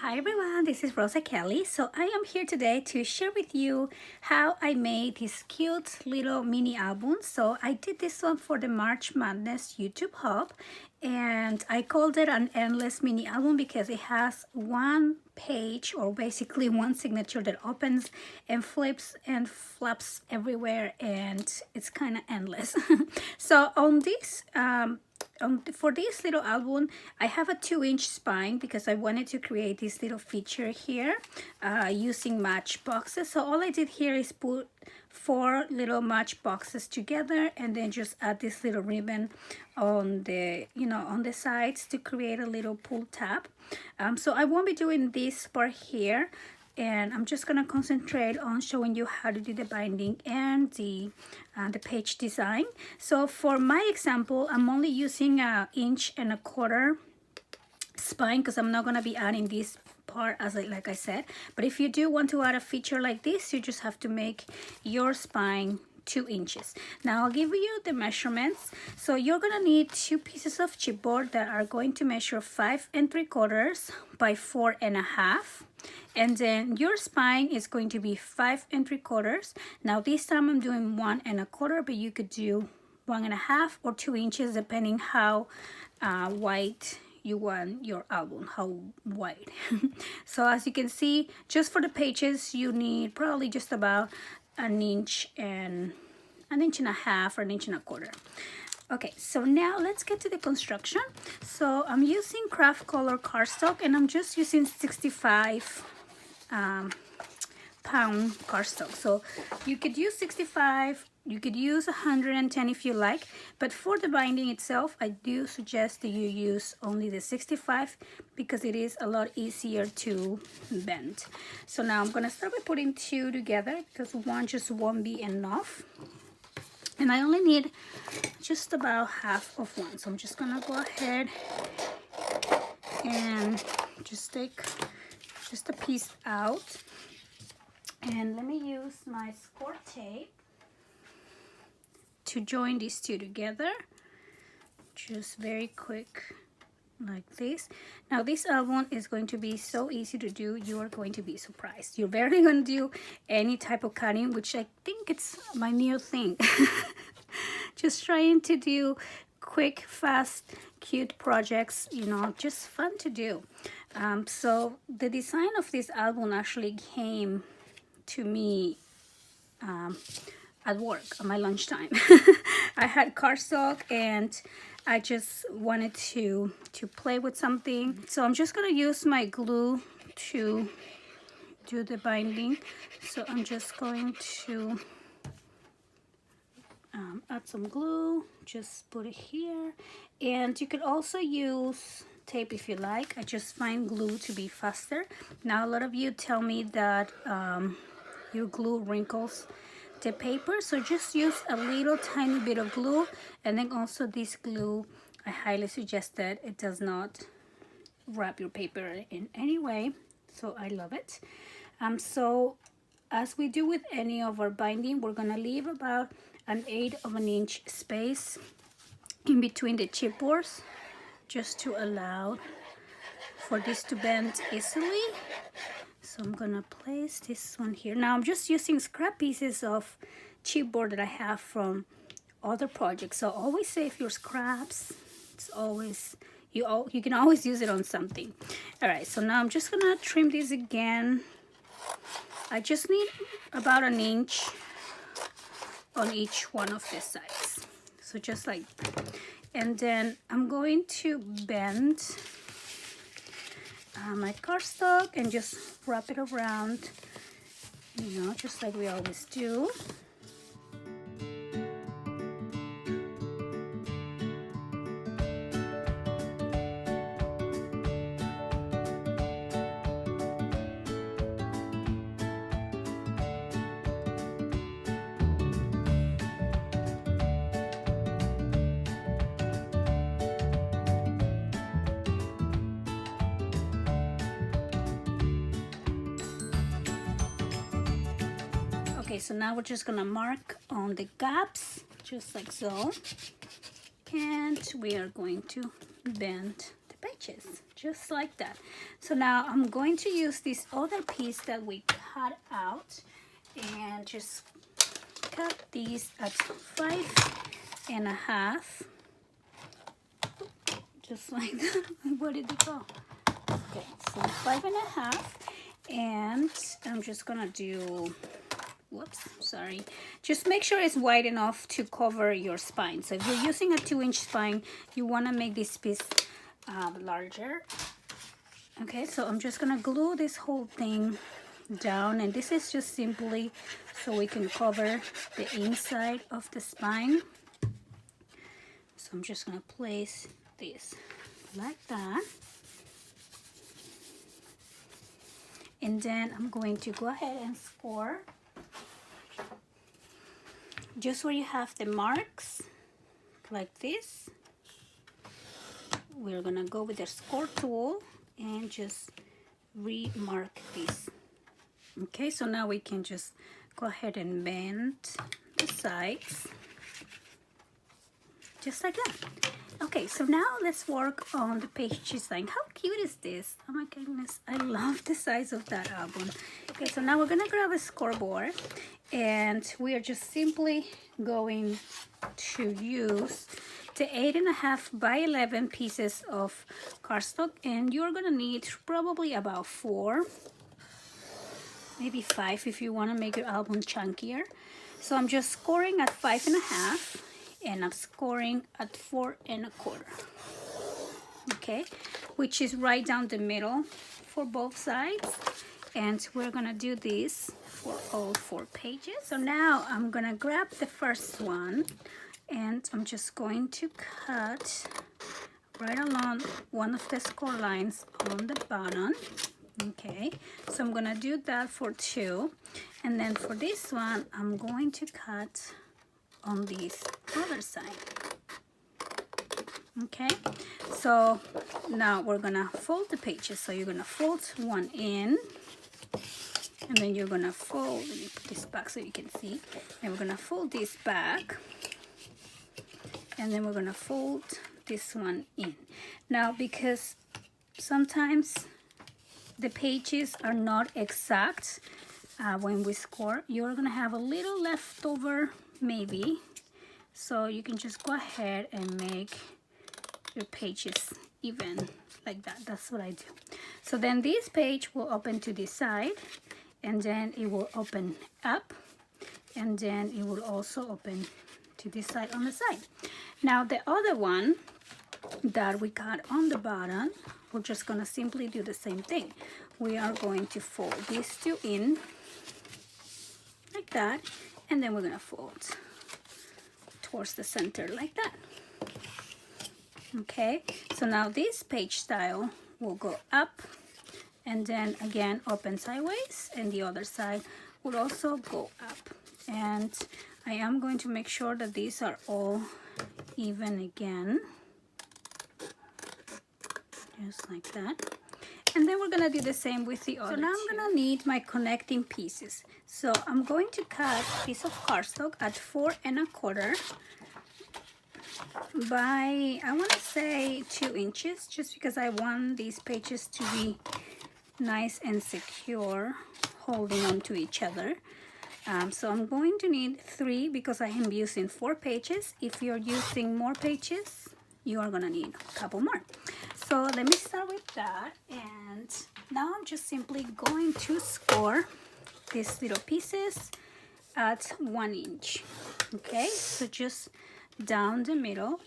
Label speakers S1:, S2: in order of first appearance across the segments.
S1: Hi everyone, this is Rosa Kelly. So I am here today to share with you how I made this cute little mini album. So I did this one for the March Madness YouTube Hub, and I called it an endless mini album because it has one page, or basically one signature, that opens and flips and flaps everywhere, and it's kind of endless. So on this for this little album, I have a 2-inch spine because I wanted to create this little feature here using match boxes. So all I did here is put 4 little match boxes together and then just add this little ribbon on the on the sides to create a little pull tab. So I won't be doing this part here, and I'm just gonna concentrate on showing you how to do the binding and the page design. So for my example, I'm only using 1.25 inch spine because I'm not gonna be adding this part like I said. But if you do want to add a feature like this, you just have to make your spine 2 inches. Now I'll give you the measurements. So you're gonna need 2 pieces of chipboard that are going to measure 5 3/4 by 4 1/2, and then your spine is going to be 5 3/4. Now this time I'm doing 1 1/4, but you could do 1 1/2 or 2 inches depending how wide you want your album, how wide. So as you can see, just for the pages you need probably just about 1 inch and 1.5 or 1.25 inches. Okay, so now let's get to the construction. So I'm using craft color cardstock, and I'm just using 65 pound cardstock. So you could use 65, you could use 110 if you like, but for the binding itself, I do suggest that you use only the 65 because it is a lot easier to bend. So now I'm gonna start by putting 2 together because one just won't be enough. And I only need just about half of one. So I'm just gonna go ahead and just take just a piece out. And let me use my score tape to join these 2 together. Just very quick like this. Now this album is going to be so easy to do, you are going to be surprised. You're barely going to do any type of cutting, which I think it's my new thing. Just trying to do quick, fast, cute projects, just fun to do. So the design of this album actually came to me at work on my lunchtime. I had cardstock and I just wanted to play with something. So I'm just gonna use my glue to do the binding. So I'm just going to add some glue, just put it here. And you could also use tape if you like. I just find glue to be faster. Now a lot of you tell me that your glue wrinkles the paper, so just use a little tiny bit of glue. And then also this glue, I highly suggest that it does not wrap your paper in any way, so I love it. So as we do with any of our binding, we're gonna leave about 1/8 of an inch space in between the chipboards just to allow for this to bend easily. So I'm gonna place this one here. Now I'm just using scrap pieces of chipboard that I have from other projects. So always save your scraps. It's always, you can always use it on something. All right, so now I'm just gonna trim this again. I just need about 1 inch on each one of the sides. So just like that. And then I'm going to bend my cardstock and just wrap it around, just like we always do. Okay, so now we're just gonna mark on the gaps, just like so. And we are going to bend the pages, just like that. So now I'm going to use this other piece that we cut out and just cut these at 5.5, just like that. Where did it go? Okay, so 5.5, and I'm just gonna do, whoops, sorry, just make sure it's wide enough to cover your spine. So if you're using a 2-inch spine, you want to make this piece larger. Okay, so I'm just gonna glue this whole thing down, and this is just simply so we can cover the inside of the spine. So I'm just gonna place this like that, and then I'm going to go ahead and score just where you have the marks like this. We're gonna go with the score tool and just remark this. Okay, so now we can just go ahead and bend the sides just like that. Okay, so now let's work on the page design. How cute is this? Oh my goodness, I love the size of that album. Okay, so now we're gonna grab a scoreboard, and we are just simply going to use the 8.5 by 11 pieces of cardstock, and you're gonna need probably about 4, maybe 5 if you want to make your album chunkier. So I'm just scoring at 5.5, and I'm scoring at 4.25. Okay, which is right down the middle for both sides, and we're gonna do this for all 4 pages. So now I'm gonna grab the first one, and I'm just going to cut right along one of the score lines on the bottom. Okay, so I'm gonna do that for 2, and then for this one I'm going to cut on this other side. Okay, so now we're gonna fold the pages. So you're gonna fold one in, and then you're gonna fold, let me put this back so you can see, and we're gonna fold this back, and then we're gonna fold this one in. Now, because sometimes the pages are not exact when we score, you're gonna have a little leftover maybe, so you can just go ahead and make your pages even like that. That's what I do. So then this page will open to this side, and then it will open up, and then it will also open to this side on the side. Now the other one that we got on the bottom, we're just gonna simply do the same thing. We are going to fold these 2 in like that, and then we're gonna fold towards the center like that. Okay, so now this page style will go up, and then again open sideways, and the other side will also go up. And I am going to make sure that these are all even again, just like that. And then we're gonna do the same with the other. So now I'm gonna need my connecting pieces. So I'm going to cut a piece of cardstock at 4.25 by, I want to say 2 inches, just because I want these pages to be nice and secure, holding on to each other. So I'm going to need 3 because I am using 4 pages. If you're using more pages, you are gonna need a couple more. So let me start with that, and now I'm just simply going to score these little pieces at 1 inch. Okay, so just down the middle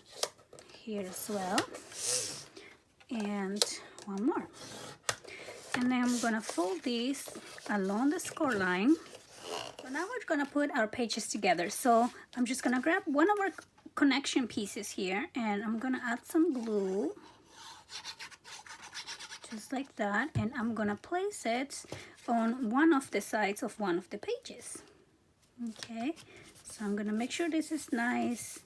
S1: here as well, and one more, and then I'm gonna fold these along the score line. So now we're gonna put our pages together. So I'm just gonna grab one of our connection pieces here, and I'm gonna add some glue just like that, and I'm gonna place it on one of the sides of one of the pages. Okay, so I'm gonna make sure this is nice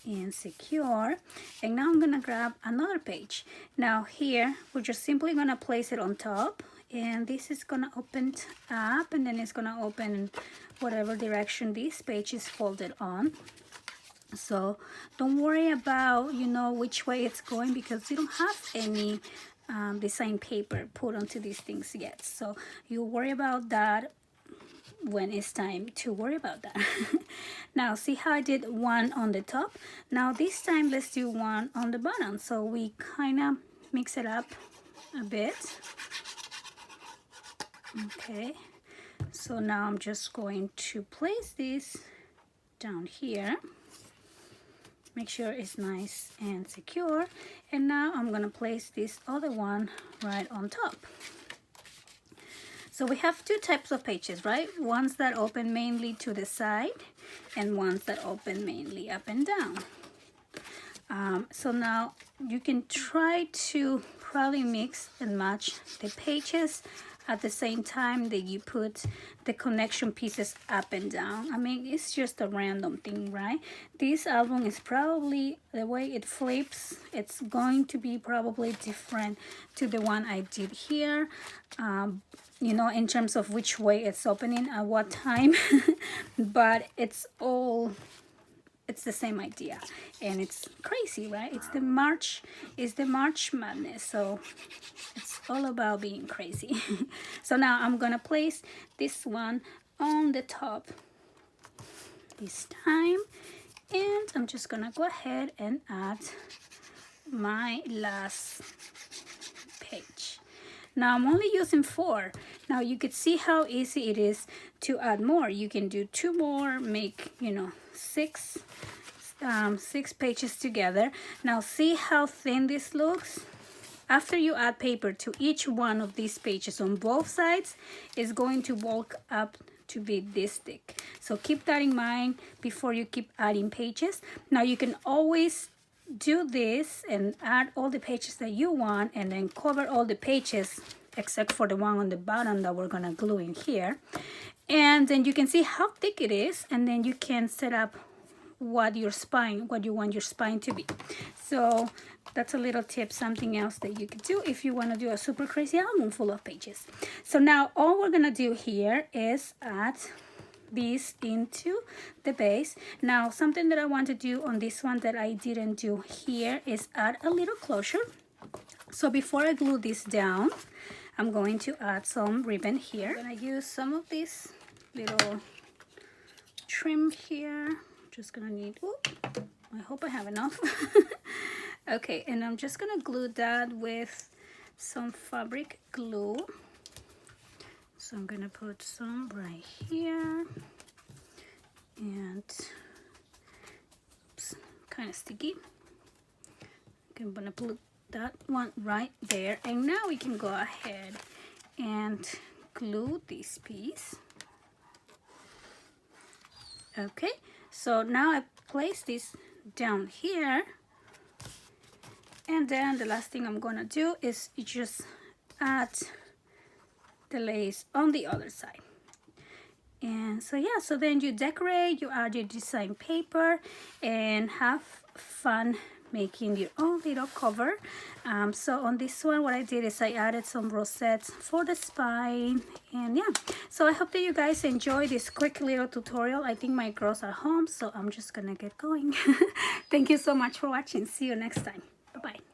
S1: and secure, and now I'm gonna grab another page. Now here we're just simply gonna place it on top, and this is gonna open up, and then it's gonna open in whatever direction this page is folded on. So don't worry about, you know, which way it's going, because you don't have any design paper put onto these things yet. So you worry about that when it's time to worry about that. Now see how I did one on the top? Now this time let's do one on the bottom. So we kind of mix it up a bit. Okay, so now I'm just going to place this down here. Make sure it's nice and secure. And now I'm gonna place this other one right on top. So we have two types of pages, right? Ones that open mainly to the side and ones that open mainly up and down. So now you can try to probably mix and match the pages at the same time that you put the connection pieces up and down. I mean, it's just a random thing, right? This album is probably, the way it flips, it's going to be probably different to the one I did here. You know, in terms of which way it's opening at what time. But it's the same idea, and it's crazy, right? It's the March Madness, so it's all about being crazy. So now I'm gonna place this one on the top this time, and I'm just gonna go ahead and add my last page. Now I'm only using 4. Now you could see how easy it is to add more. You can do 2 more, make, you know, 6 pages together. Now see how thin this looks? After you add paper to each one of these pages on both sides, it's going to bulk up to be this thick. So keep that in mind before you keep adding pages. Now you can always do this and add all the pages that you want, and then cover all the pages except for the one on the bottom that we're gonna glue in here. And then you can see how thick it is, and then you can set up what you want your spine to be. So that's a little tip, something else that you could do if you want to do a super crazy album full of pages. So now all we're gonna do here is add these into the base. Now something that I want to do on this one that I didn't do here is add a little closure. So before I glue this down, I'm going to add some ribbon here. I'm gonna use some of this little trim here. Just gonna need, I hope I have enough. Okay, and I'm just gonna glue that with some fabric glue. So I'm gonna put some right here, and oops, kind of sticky. Okay, I'm gonna put that one right there, and now we can go ahead and glue this piece. Okay, so now I place this down here, and then the last thing I'm gonna do is just add the lace on the other side. And so yeah, so then you decorate, you add your design paper, and have fun making your own little cover. So on this one, what I did is I added some rosettes for the spine, and yeah, so I hope that you guys enjoy this quick little tutorial. I think my girls are home, so I'm just gonna get going. Thank you so much for watching. See you next time. Bye-bye.